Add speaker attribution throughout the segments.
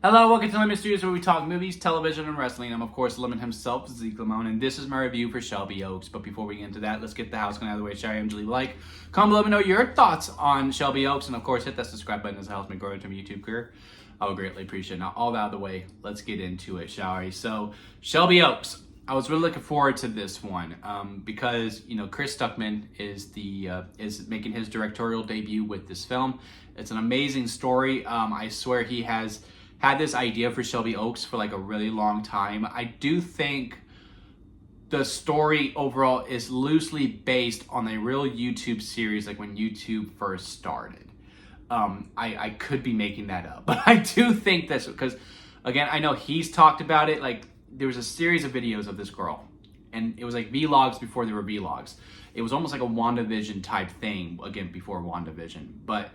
Speaker 1: Hello, welcome to Lemon Studios, where we talk movies, television, and wrestling. I'm, of course, Lemon himself, Zeke Lemon, and this is my review for Shelby Oaks. But before we get into that, let's get the house clean out of the way. Shall I usually like? Comment below, let me know your thoughts on Shelby Oaks, and of course, hit that subscribe button as it helps me grow into my YouTube career. I would greatly appreciate it. Now, all that out of the way, let's get into it, shall we? So, Shelby Oaks. I was really looking forward to this one because Chris Stuckman is making his directorial debut with this film. It's an amazing story. I swear he has had this idea for Shelby Oaks for like a really long time. I do think the story overall is loosely based on a real YouTube series, like when YouTube first started. I could be making that up, but I do think this because, again, I know he's talked about it. Like, there was a series of videos of this girl, and it was like vlogs before there were vlogs. It was almost like a WandaVision type thing, again, before WandaVision, but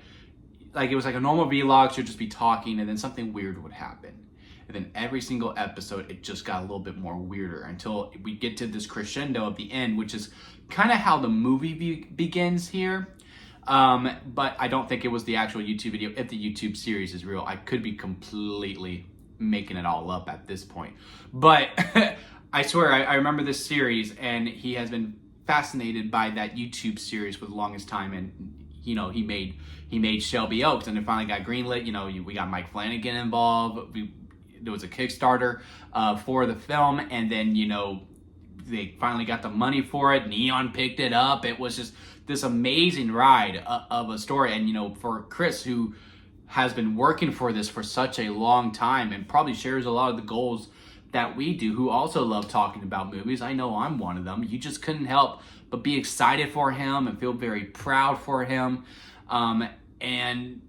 Speaker 1: like it was like a normal vlog. She'd just be talking, and then something weird would happen. And then every single episode, it just got a little bit more weirder until we get to this crescendo at the end, which is kind of how the movie begins here. But I don't think it was the actual YouTube video. If the YouTube series is real, I could be completely making it all up at this point. But I swear, I remember this series, and he has been fascinated by that YouTube series for the longest time, and he made Shelby Oaks, and it finally got greenlit. We got Mike Flanagan involved. There was a Kickstarter for the film, and then they finally got the money for it. Neon picked it up. It was just this amazing ride of a story, and for Chris, who has been working for this for such a long time and probably shares a lot of the goals that we do, who also love talking about movies. I know I'm one of them. You just couldn't help but be excited for him and feel very proud for him. And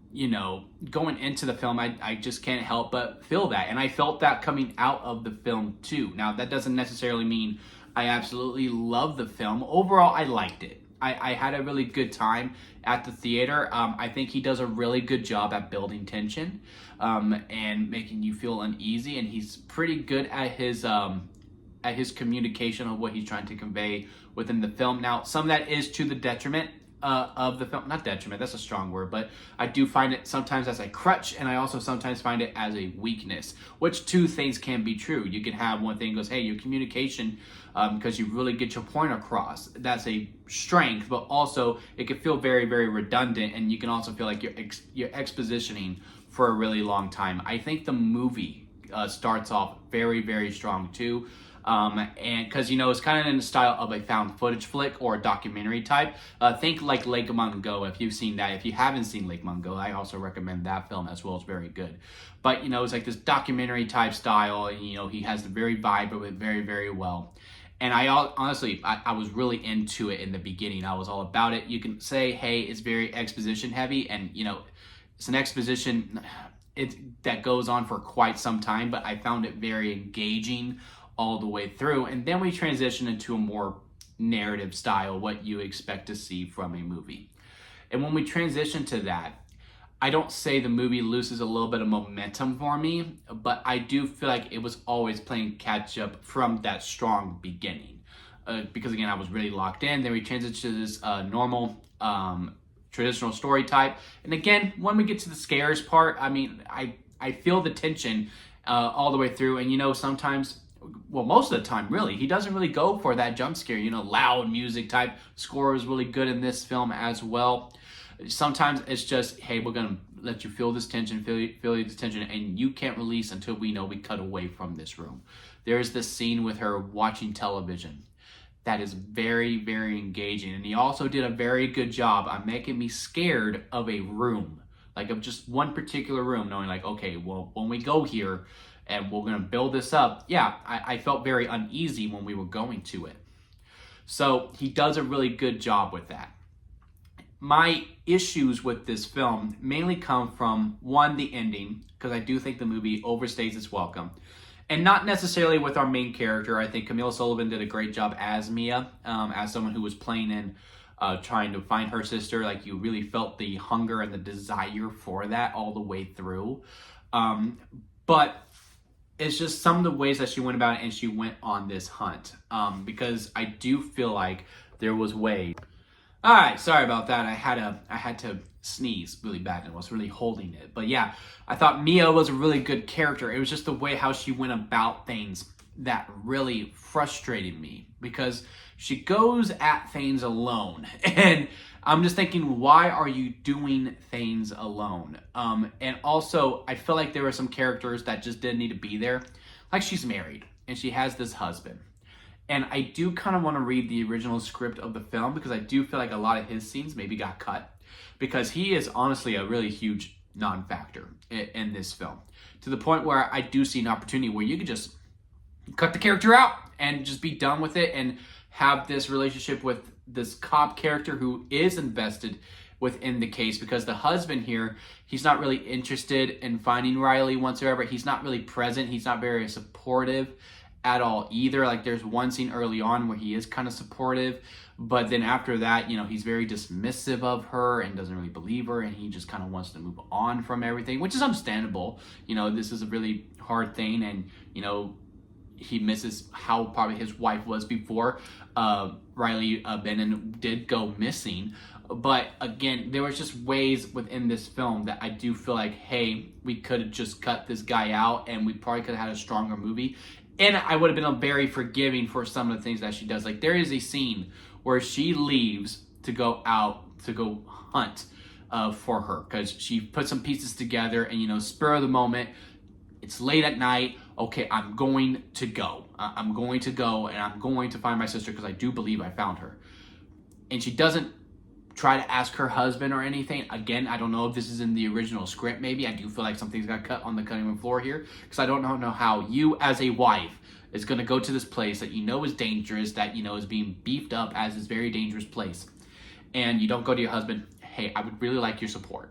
Speaker 1: going into the film, I just can't help but feel that. And I felt that coming out of the film too. Now, that doesn't necessarily mean I absolutely love the film. Overall, I liked it. I had a really good time at the theater. I think he does a really good job at building tension and making you feel uneasy. And he's pretty good at his communication of what he's trying to convey within the film. Now, some of that is to the detriment of the film. Not detriment, that's a strong word, but I do find it sometimes as a crutch, and I also sometimes find it as a weakness, which two things can be true. You can have one thing goes, hey, your communication, because you really get your point across, that's a strength, but also it can feel very, very redundant, and you can also feel like you're expositioning for a really long time. I think the movie starts off very, very strong too. And because it's kind of in the style of a found footage flick or a documentary type. Think like Lake Mungo, if you've seen that. If you haven't seen Lake Mungo, I also recommend that film as well. It's very good. But it's like this documentary type style, and he has the very vibe of it very, very well. And I honestly was really into it in the beginning. I was all about it. You can say, hey, it's very exposition heavy, and it's an exposition that goes on for quite some time, but I found it very engaging all the way through. And then we transition into a more narrative style, what you expect to see from a movie. And when we transition to that, I don't say the movie loses a little bit of momentum for me, but I do feel like it was always playing catch up from that strong beginning. Because again, I was really locked in. Then we transition to this normal traditional story type. And again, when we get to the scares part, I feel the tension all the way through. And sometimes, well, most of the time, really, he doesn't really go for that jump scare. Loud music type score is really good in this film as well. Sometimes it's just, hey, we're gonna let you feel this tension, feel this tension, and you can't release until we cut away from this room. There's this scene with her watching television that is very, very engaging, and he also did a very good job on making me scared of a room, like of just one particular room, knowing like, okay, well, when we go here and we're going to build this up, I felt very uneasy when we were going to it. So he does a really good job with that. My issues with this film mainly come from, one, the ending, because I do think the movie overstays its welcome. And not necessarily with our main character. I think Camille Sullivan did a great job as Mia, as someone who was playing in trying to find her sister. Like, you really felt the hunger and the desire for that all the way through. But it's just some of the ways that she went about it, and she went on this hunt. Because I do feel like there was ways All right, sorry about that. I had to sneeze really bad and was really holding it. But yeah, I thought Mia was a really good character. It was just the way how she went about things that really frustrated me, because she goes at things alone. And I'm just thinking, why are you doing things alone? And also, I feel like there were some characters that just didn't need to be there. Like, she's married and she has this husband. And I do kind of want to read the original script of the film, because I do feel like a lot of his scenes maybe got cut, because he is honestly a really huge non-factor in this film, to the point where I do see an opportunity where you could just cut the character out and just be done with it, and have this relationship with this cop character who is invested within the case, because the husband here, he's not really interested in finding Riley whatsoever. He's not really present. He's not very supportive at all either. Like, there's one scene early on where he is kind of supportive, but then after that, you know, he's very dismissive of her and doesn't really believe her, and he just kind of wants to move on from everything, which is understandable. You know, this is a really hard thing, and, you know, he misses how probably his wife was before Riley Bennon did go missing. But again, there was just ways within this film that I do feel like, hey, we could have just cut this guy out and we probably could have had a stronger movie. And I would have been very forgiving for some of the things that she does. Like, there is a scene where she leaves to go out to go hunt for her, because she put some pieces together and, you know, spur of the moment, it's late at night. Okay, I'm going to go. I'm going to go and I'm going to find my sister, because I do believe I found her. And she doesn't try to ask her husband or anything. Again, I don't know if this is in the original script. Maybe I do feel like something's got cut on the cutting room floor here, because I don't know how you as a wife is going to go to this place that you know is dangerous, that you know is being beefed up as this very dangerous place, and you don't go to your husband, hey, I would really like your support.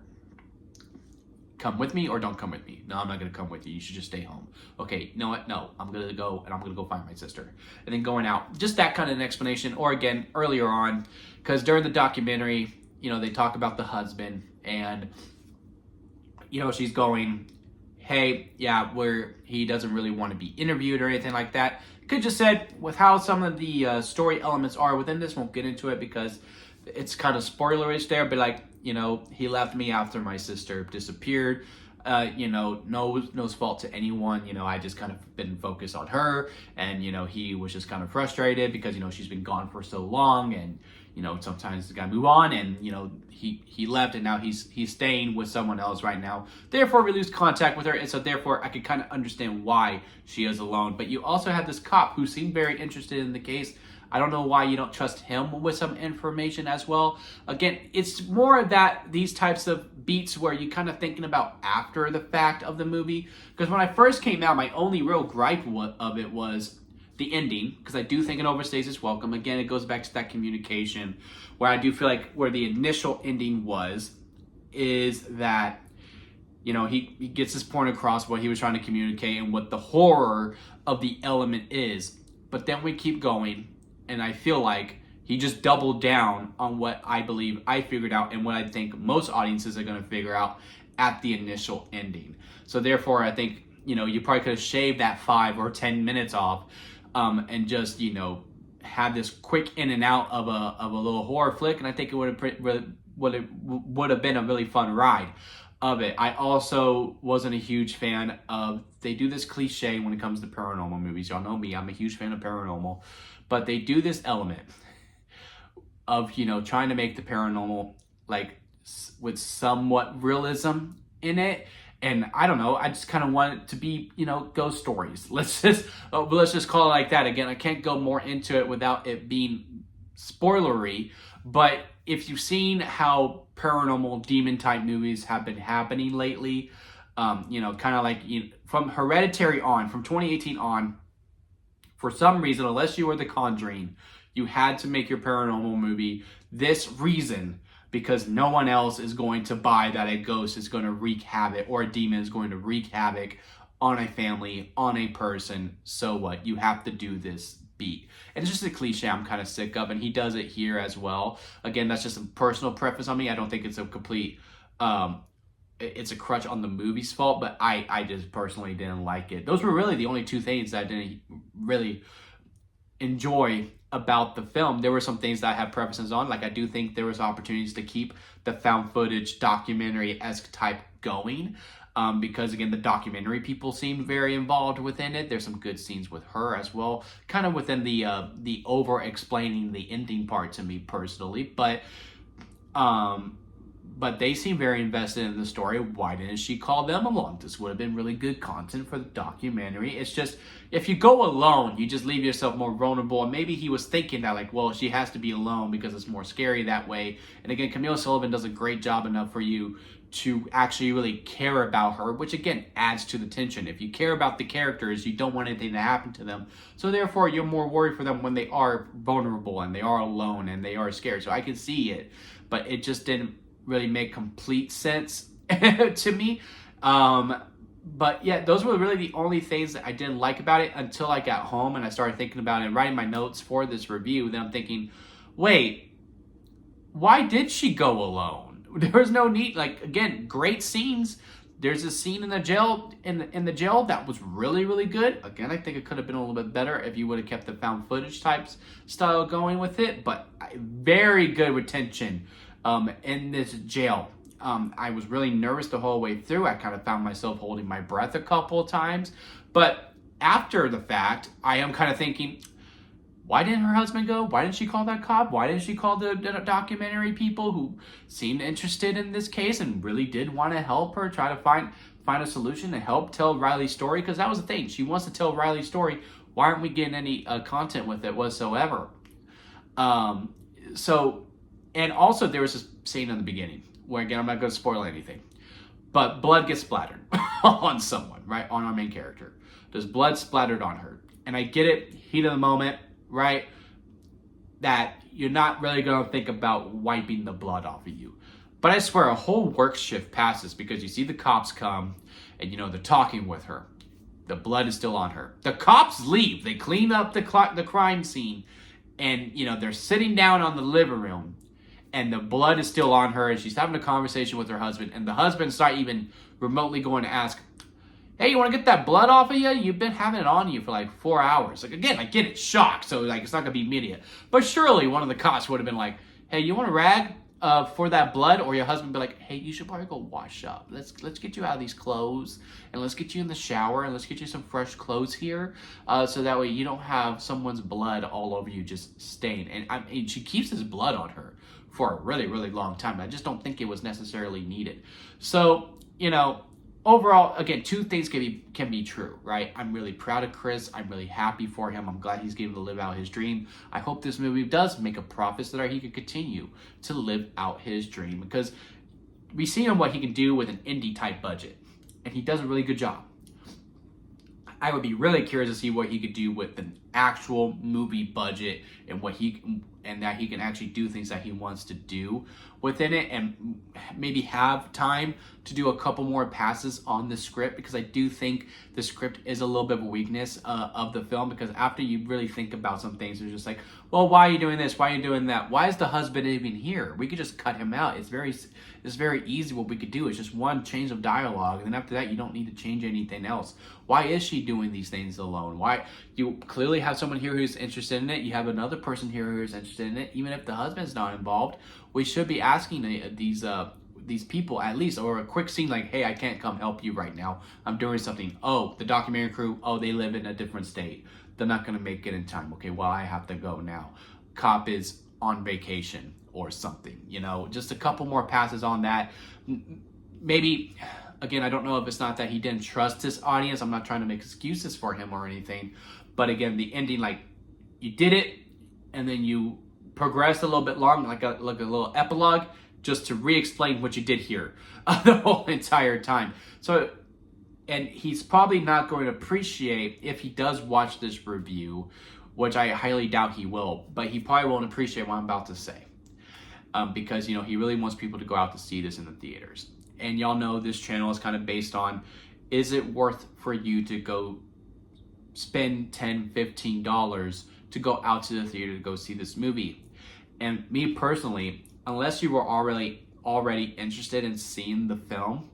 Speaker 1: Come with me or don't come with me. No, I'm not going to come with you. You should just stay home. Okay, you know what? No, I'm going to go, and I'm going to go find my sister. And then going out. Just that kind of an explanation. Or again, earlier on, because during the documentary, you know, they talk about the husband, and, you know, she's going, hey, yeah, where he doesn't really want to be interviewed or anything like that. Could just said, with how some of the story elements are within this, won't get into it because it's kind of spoilerish there, but like, you know, he left me after my sister disappeared. You know, no fault to anyone. You know, I just kind of been focused on her, and, you know, he was just kind of frustrated because, you know, she's been gone for so long, and, you know, sometimes you gotta move on, and, you know, he left, and now he's staying with someone else right now. Therefore, we lose contact with her, and so therefore, I could kind of understand why she is alone. But you also have this cop who seemed very interested in the case. I don't know why you don't trust him with some information as well. Again, it's more that these types of beats where you kind of thinking about after the fact of the movie. Because when I first came out, my only real gripe of it was the ending, because I do think it overstays its welcome. Again, it goes back to that communication, where I do feel like where the initial ending is that, you know, he gets his point across what he was trying to communicate and what the horror of the element is. But then we keep going, and I feel like he just doubled down on what I believe I figured out and what I think most audiences are going to figure out at the initial ending. So therefore, I think, you know, you probably could have shaved that 5 or 10 minutes off and just, you know, have this quick in and out of a little horror flick, and I think it would have been a really fun ride of it. I also wasn't a huge fan of, they do this cliche when it comes to paranormal movies. Y'all know me, I'm a huge fan of paranormal. But they do this element of, you know, trying to make the paranormal, like, with somewhat realism in it. And I don't know, I just kind of want it to be, you know, ghost stories. Let's just call it like that. Again, I can't go more into it without it being spoilery. But if you've seen how paranormal demon type movies have been happening lately, you know, kind of like, you know, from Hereditary on, from 2018 on, for some reason, unless you were The Conjuring, you had to make your paranormal movie this reason, because no one else is going to buy that a ghost is going to wreak havoc, or a demon is going to wreak havoc on a family, on a person. So what? You have to do this beat. And it's just a cliche I'm kind of sick of, and he does it here as well. Again, that's just a personal preference on me. I don't think it's a complete... it's a crutch on the movie's fault, but I just personally didn't like it. Those were really the only two things that I didn't really enjoy about the film, there were some things that I had preferences on. Like, I do think there was opportunities to keep the found footage documentary-esque type going. Because again, the documentary people seemed very involved within it. There's some good scenes with her as well, kind of within the over explaining the ending part to me personally. But they seem very invested in the story. Why didn't she call them along? This would have been really good content for the documentary. It's just, if you go alone, you just leave yourself more vulnerable. And maybe he was thinking that, like, well, she has to be alone because it's more scary that way. And again, Camille Sullivan does a great job enough for you to actually really care about her, which again adds to the tension. If you care about the characters, you don't want anything to happen to them. So therefore, you're more worried for them when they are vulnerable and they are alone and they are scared. So I can see it, but it just didn't really make complete sense to me. But yeah, those were really the only things that I didn't like about it until I got home and I started thinking about it and writing my notes for this review. Then I'm thinking, wait, why did she go alone? There was no need. Like, again, great scenes. There's a scene in the jail in the jail that was really, really good. Again, I think it could have been a little bit better if you would have kept the found footage types style going with it. But very good retention in this jail. I was really nervous the whole way through. I kind of found myself holding my breath a couple of times. But after the fact, I am kind of thinking, why didn't her husband go? Why didn't she call that cop? Why didn't she call the documentary people who seemed interested in this case and really did want to help her try to find a solution to help tell Riley's story? Because that was the thing. She wants to tell Riley's story. Why aren't we getting any content with it whatsoever? And also there was this scene in the beginning where, again, I'm not going to spoil anything, but blood gets splattered on someone, right? On our main character. There's blood splattered on her. And I get it, heat of the moment, right? That you're not really going to think about wiping the blood off of you. But I swear a whole work shift passes because you see the cops come and, they're talking with her. The blood is still on her. The cops leave. They clean up the crime scene and, they're sitting down on the living room and the blood is still on her and she's having a conversation with her husband and the husband's not even remotely going to ask, hey, you want to get that blood off of you? You've been having it on you for like 4 hours. Like, again, I get it, shock, so like it's not going to be immediate. But surely one of the cops would have been like, hey, you want a rag for that blood? Or your husband would be like, hey, you should probably go wash up. Let's get you out of these clothes and let's get you in the shower and let's get you some fresh clothes here so that way you don't have someone's blood all over you just stained. And she keeps his blood on her for a really, really long time. I just don't think it was necessarily needed. So, overall, again, two things can be true, right? I'm really proud of Chris. I'm really happy for him. I'm glad he's able to live out his dream. I hope this movie does make a profit so that he can continue to live out his dream because we see him what he can do with an indie type budget, and he does a really good job. I would be really curious to see what he could do with an actual movie budget and that he can actually do things that he wants to do within it and maybe have time to do a couple more passes on the script because I do think the script is a little bit of a weakness of the film because after you really think about some things, it's just like, well, why are you doing this? Why are you doing that? Why is the husband even here? We could just cut him out. It's very easy. What we could do is just one change of dialogue, and then after that, you don't need to change anything else. Why is she doing these things alone? Why you clearly have someone here who's interested in it. You have another person here who's interested in it. Even if the husband's not involved, we should be asking these people at least, or a quick scene like, hey, I can't come help you right now. I'm doing something. Oh, the documentary crew, oh, they live in a different state. They're not going to make it in time. Okay, well, I have to go now. Cop is on vacation or something, just a couple more passes on that. Maybe, again, I don't know if it's not that he didn't trust his audience. I'm not trying to make excuses for him or anything. But again, the ending, like, you did it and then you progressed a little bit long, like a little epilogue, just to re-explain what you did here the whole entire time. So, and he's probably not going to appreciate if he does watch this review, which I highly doubt he will, but he probably won't appreciate what I'm about to say. Because, he really wants people to go out to see this in the theaters. And y'all know this channel is kind of based on, is it worth for you to go spend $10, $15 to go out to the theater to go see this movie? And me personally, unless you were already interested in seeing the film,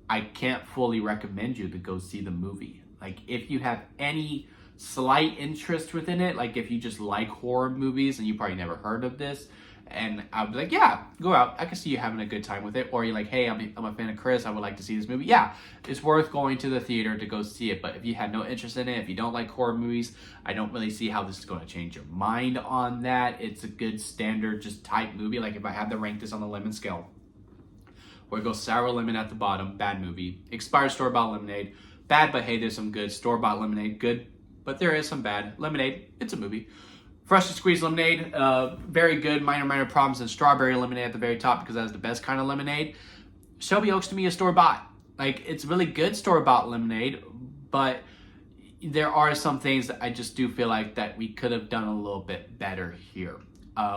Speaker 1: I can't fully recommend you to go see the movie. Like, if you have any slight interest within it, like if you just like horror movies and you probably never heard of this, and I'd be like, yeah, go out. I can see you having a good time with it. Or you're like, hey, I'm a fan of Chris. I would like to see this movie. Yeah, it's worth going to the theater to go see it. But if you had no interest in it, if you don't like horror movies, I don't really see how this is going to change your mind on that. It's a good standard, just type movie. Like if I had to rank this on the lemon scale, where it goes sour lemon at the bottom, bad movie. Expired store-bought lemonade, bad, but hey, there's some good. Store-bought lemonade, good, but there is some bad. Lemonade, it's a movie. Freshly squeezed lemonade, very good. Minor problems. And strawberry lemonade at the very top because that's the best kind of lemonade. Shelby Oaks to me is store-bought. Like, it's really good store-bought lemonade, but there are some things that I just do feel like that we could have done a little bit better here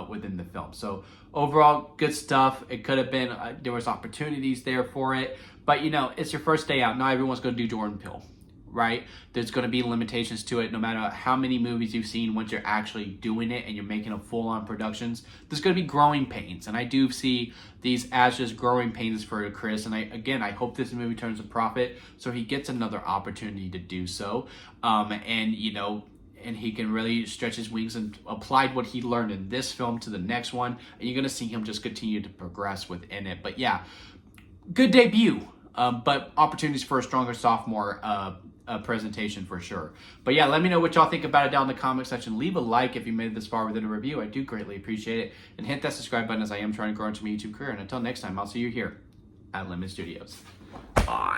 Speaker 1: within the film. So overall, good stuff. It could have been, there was opportunities there for it, but you know, it's your first day out. Not everyone's going to do Jordan Peele, right? There's going to be limitations to it no matter how many movies you've seen. Once you're actually doing it and you're making a full-on productions, there's going to be growing pains, and I do see these as just growing pains for Chris. And I hope this movie turns a profit so he gets another opportunity to do so, and you know, and he can really stretch his wings and apply what he learned in this film to the next one, and you're going to see him just continue to progress within it. But yeah, good debut, but opportunities for a stronger sophomore presentation for sure. But yeah, let me know what y'all think about it down in the comment section. Leave a like if you made it this far within a review. I do greatly appreciate it. And hit that subscribe button as I am trying to grow into my YouTube career. And until next time, I'll see you here at Lemon Studios. Bye.